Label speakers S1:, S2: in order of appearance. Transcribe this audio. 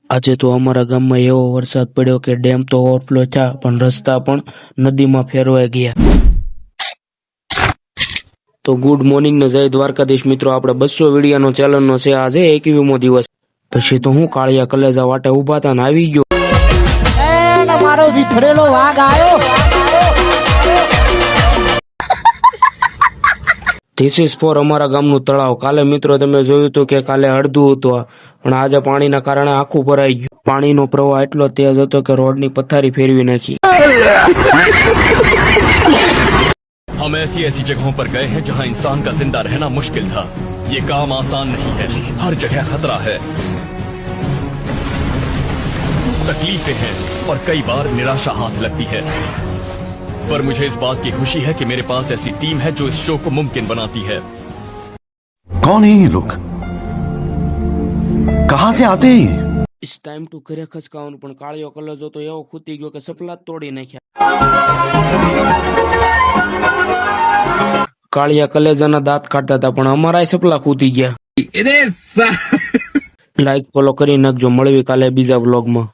S1: આજે તો અમારા ગામમાં એવો વરસાદ પડ્યો કે ડેમ તો ઓવરફ્લો થયા પણ રસ્તા પણ નદીમાં ફેરવાઈ ગયા. તો ગુડ મોર્નિંગ ને જય દ્વારકાધીશ મિત્રો, આપણે 200 વિડિયાનો ચેલેન્જનો છે આજે 21મો દિવસ. પછી તો હું કાળિયા કલેજા વાટે ઉભા હતા ને આવી ગયો
S2: મારો વિફરેલો વાઘ આવ્યો.
S1: ધીસ ઇઝ ફોર અમારા ગામનું તળાવ. કાલે મિત્રો તમે જોયું હતું કે કાલે અડધું હતું પણ આજે પાણીના કારણે આખું ભરાઈ ગયું. પાણીનો પ્રવાહ એટલો તેજ હતો કે રોડની પથારી ફેરવી નાખી.
S3: हम ऐसी ऐसी जगहों पर गए हैं जहां इंसान का जिंदा रहना मुश्किल था. ये काम आसान नहीं है, हर जगह खतरा है, तकलीफें हैं और कई बार निराशा हाथ लगती है. पर मुझे इस बात की खुशी है कि मेरे पास ऐसी टीम है जो इस शो को मुमकिन बनाती है.
S4: कौन है ये लोग, कहां से आते हैं ये?
S1: ઇટ્સ ટાઈમ ટુ ઘરે ખસકાવાનું પણ કાળિયો કલજો તો એવો ખૂતી ગયો કે સપલા જ તોડી નાખ્યા. કાળિયા કલેજાના દાંત કાઢતા હતા પણ અમારા સપલા ખૂતી ગયા. લાઈક ફોલો કરી નાખજો. મળવી કાલે બીજા વ્લોગમાં.